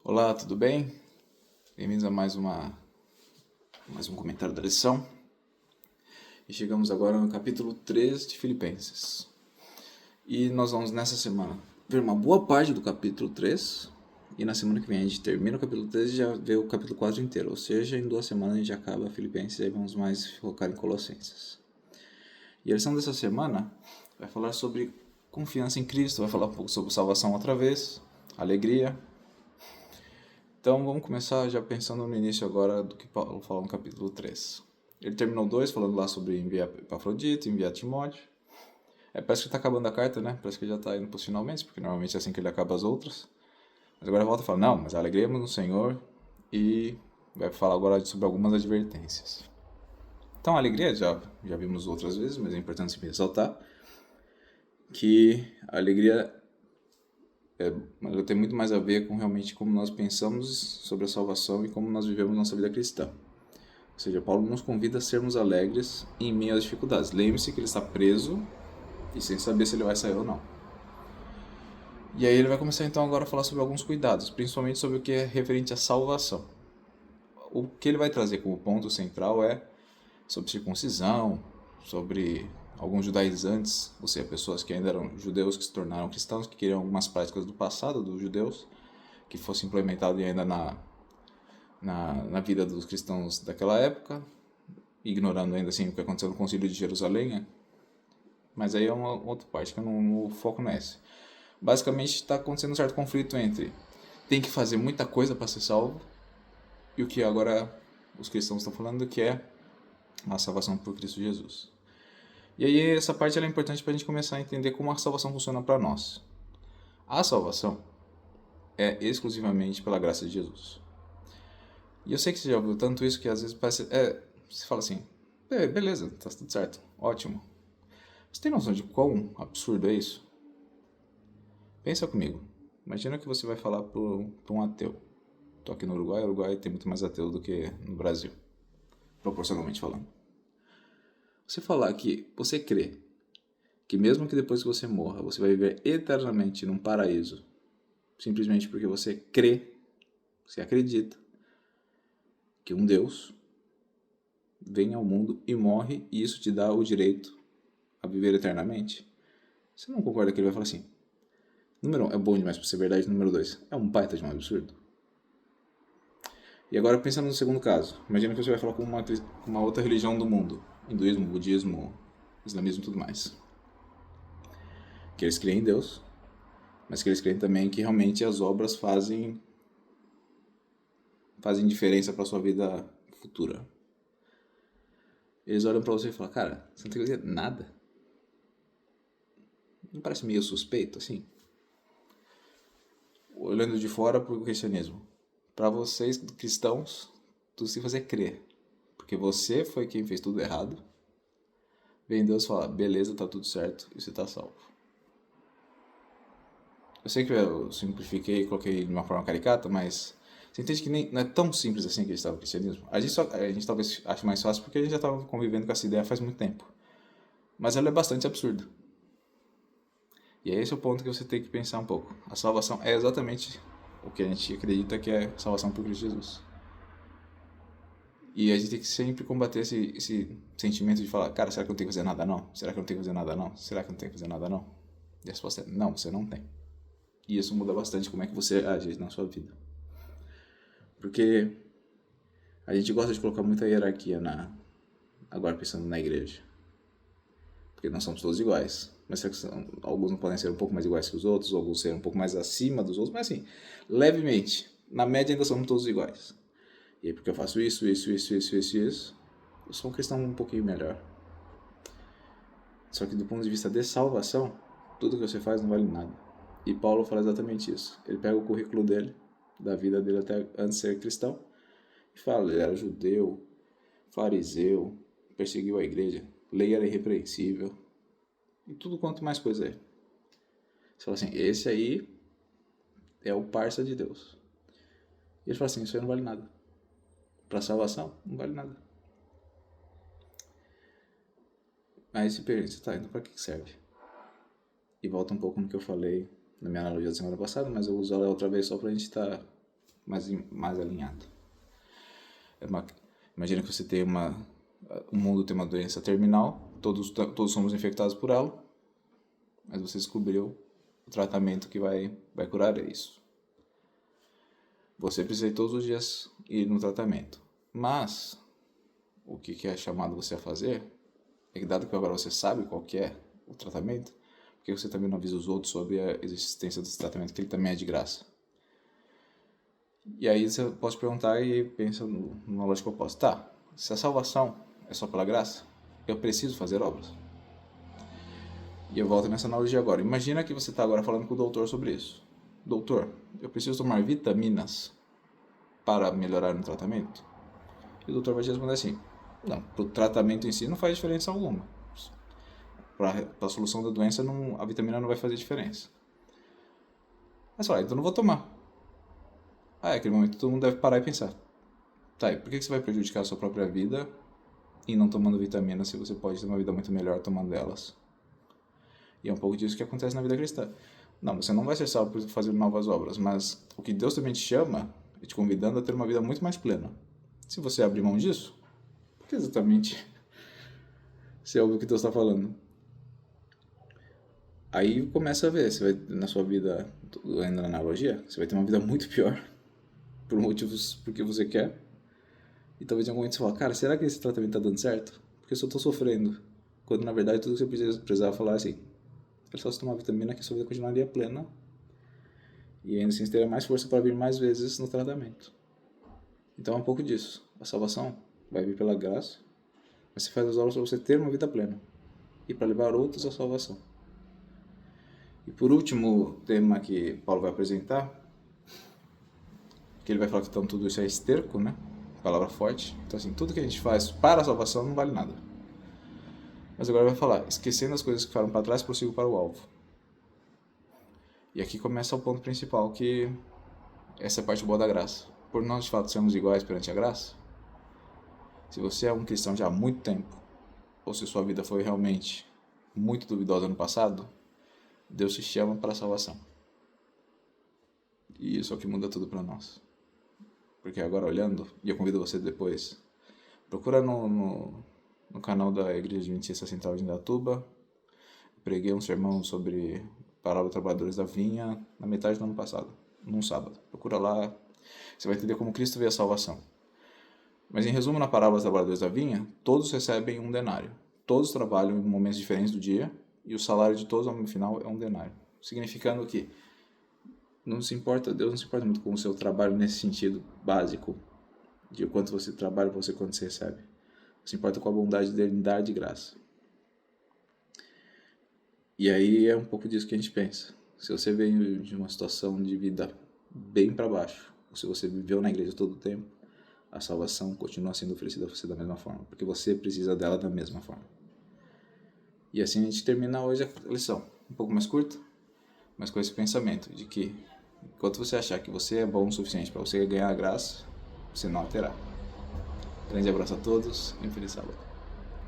Olá, tudo bem? Bem-vindos a mais um comentário da lição. E chegamos agora no capítulo 3 de Filipenses. E nós vamos nessa semana ver uma boa parte do capítulo 3. E na semana que vem a gente termina o capítulo 3 e já vê o capítulo 4 inteiro. Ou seja, em 2 semanas a gente acaba Filipenses e aí vamos mais focar em Colossenses. E a lição dessa semana vai falar sobre confiança em Cristo, vai falar um pouco sobre salvação outra vez, alegria. Então vamos começar já pensando no início agora do que Paulo fala no capítulo 3. Ele terminou 2 falando lá sobre enviar Epafrodito, enviar Timóteo. Parece que está acabando a carta, né? Parece que já está indo para os finalmente, porque normalmente é assim que ele acaba as outras. Mas agora volta e fala, não, mas a alegria no Senhor, e vai falar agora sobre algumas advertências. Então a alegria já vimos outras vezes, mas é importante sempre ressaltar que a alegria mas tem muito mais a ver com realmente como nós pensamos sobre a salvação e como nós vivemos nossa vida cristã. Ou seja, Paulo nos convida a sermos alegres em meio às dificuldades. Lembre-se que ele está preso e sem saber se ele vai sair ou não. E aí ele vai começar então agora a falar sobre alguns cuidados, principalmente sobre o que é referente à salvação. O que ele vai trazer como ponto central é sobre circuncisão, sobre alguns judaizantes, ou seja, pessoas que ainda eram judeus que se tornaram cristãos, que queriam algumas práticas do passado dos judeus, que fosse implementado ainda na vida dos cristãos daquela época, ignorando ainda assim o que aconteceu no Concílio de Jerusalém, né? Mas aí é uma outra parte que o foco não é esse. Basicamente está acontecendo um certo conflito entre tem que fazer muita coisa para ser salvo e o que agora os cristãos estão falando que é a salvação por Cristo Jesus. E aí essa parte é importante para a gente começar a entender como a salvação funciona para nós. A salvação é exclusivamente pela graça de Jesus. E eu sei que você já ouviu tanto isso que às vezes parece... você fala assim, beleza, tá tudo certo, ótimo. Você tem noção de quão absurdo é isso? Pensa comigo. Imagina que você vai falar para um ateu. Tô aqui no Uruguai, o Uruguai tem muito mais ateu do que no Brasil, proporcionalmente falando. Você falar que você crê que mesmo que depois que você morra, você vai viver eternamente num paraíso, simplesmente porque você crê, você acredita que um Deus vem ao mundo e morre e isso te dá o direito a viver eternamente. Você não concorda que ele vai falar assim, número 1, é bom demais para ser verdade, número 2, é um baita de um absurdo. E agora pensando no segundo caso, imagina que você vai falar com uma outra religião do mundo, hinduísmo, budismo, islamismo e tudo mais. Que eles creem em Deus, mas que eles creem também que realmente as obras fazem diferença para sua vida futura. Eles olham para você e falam, cara, você não tem que fazer nada. Não parece meio suspeito, assim? Olhando de fora para o cristianismo. Para vocês, cristãos, tudo se fazer crer. Porque você foi quem fez tudo errado. Vem Deus falar, beleza, tá tudo certo e você tá salvo. Eu sei que eu simplifiquei e coloquei de uma forma caricata, mas você entende que não é tão simples assim que eles estavam no cristianismo? A gente talvez ache mais fácil porque a gente já estava convivendo com essa ideia faz muito tempo. Mas ela é bastante absurda. E é esse o ponto que você tem que pensar um pouco. A salvação é exatamente o que a gente acredita que é salvação por Cristo Jesus. E a gente tem que sempre combater esse sentimento de falar, cara, será que eu não tenho que fazer nada não? Será que eu não tenho que fazer nada não? Será que eu não tenho que fazer nada não? E a resposta é, não, você não tem. E isso muda bastante como é que você age na sua vida. Porque a gente gosta de colocar muita hierarquia agora pensando na igreja. Porque nós somos todos iguais. Mas será que alguns não podem ser um pouco mais iguais que os outros, ou alguns serem um pouco mais acima dos outros, mas assim, levemente. Na média ainda somos todos iguais. E aí porque eu faço isso, eu sou um cristão um pouquinho melhor. Só que do ponto de vista de salvação, tudo que você faz não vale nada. E Paulo fala exatamente isso. Ele pega o currículo dele, da vida dele até antes de ser cristão, e fala, ele era judeu, fariseu, perseguiu a igreja, lei era irrepreensível, e tudo quanto mais coisa é. Você fala assim, esse aí é o parça de Deus. E ele fala assim, isso aí não vale nada. Para salvação, não vale nada. Aí se pergunta, tá, então para que serve? E volta um pouco no que eu falei na minha analogia da semana passada, mas eu vou usar ela outra vez só pra gente estar mais alinhado. Imagina que você tem o mundo tem uma doença terminal, todos somos infectados por ela, mas você descobriu o tratamento que vai curar isso. Você precisa todos os dias ir no tratamento, mas o que é chamado você a fazer é que, dado que agora você sabe qual que é o tratamento, por que você também não avisa os outros sobre a existência desse tratamento, que ele também é de graça? E aí você pode perguntar e pensa numa lógica oposta. Tá, se a salvação é só pela graça, eu preciso fazer obras. E eu volto nessa analogia agora. Imagina que você está agora falando com o doutor sobre isso. Doutor, eu preciso tomar vitaminas para melhorar no tratamento? E o doutor vai te responder assim: não, para o tratamento em si não faz diferença alguma. Para a solução da doença, a vitamina não vai fazer diferença. Mas fala, então não vou tomar. É aquele momento que todo mundo deve parar e pensar. Tá, e por que você vai prejudicar a sua própria vida e não tomando vitaminas se você pode ter uma vida muito melhor tomando elas? E é um pouco disso que acontece na vida cristã. Não, você não vai ser salvo por fazer novas obras, mas o que Deus também te chama é te convidando a ter uma vida muito mais plena. Se você abrir mão disso, por que exatamente você ouve o que Deus está falando? Aí começa a ver, você vai, na sua vida, ainda na analogia, você vai ter uma vida muito pior, por motivos porque você quer. E talvez em algum momento você fala, cara, será que esse tratamento está dando certo? Porque eu só estou sofrendo. Quando na verdade tudo que você precisava falar é assim, é só você tomar vitamina que a sua vida continuaria plena. E ainda assim você teria mais força para vir mais vezes no tratamento. Então é um pouco disso. A salvação vai vir pela graça, mas você faz as obras para você ter uma vida plena e para levar outros à salvação. E por último, tema que Paulo vai apresentar, que ele vai falar que então tudo isso é esterco, né? Palavra forte. Então assim, tudo que a gente faz para a salvação não vale nada. Mas agora vai falar, esquecendo as coisas que ficaram para trás, prossigo para o alvo. E aqui começa o ponto principal, que essa é a parte boa da graça. Por nós de fato sermos iguais perante a graça, se você é um cristão já há muito tempo, ou se sua vida foi realmente muito duvidosa no passado, Deus te chama para a salvação. E isso é o que muda tudo para nós. Porque agora olhando, e eu convido você depois, procura no canal da Igreja Adventista Central de Indaiatuba. Preguei um sermão sobre parábola dos trabalhadores da vinha na metade do ano passado, num sábado. Procura lá, você vai entender como Cristo vê a salvação. Mas em resumo, na parábola dos trabalhadores da vinha, todos recebem um denário. Todos trabalham em momentos diferentes do dia, e o salário de todos no final é um denário. Significando que Deus não se importa muito com o seu trabalho nesse sentido básico, de quanto você trabalha para você quanto você recebe. Se importa com a bondade dele em dar de graça. E aí é um pouco disso que a gente pensa. Se você veio de uma situação de vida bem para baixo, ou se você viveu na igreja todo o tempo, a salvação continua sendo oferecida a você da mesma forma, porque você precisa dela da mesma forma. E assim a gente termina hoje a lição. Um pouco mais curta, mas com esse pensamento de que enquanto você achar que você é bom o suficiente para você ganhar a graça, você não a terá. Grande abraço a todos e um feliz sábado.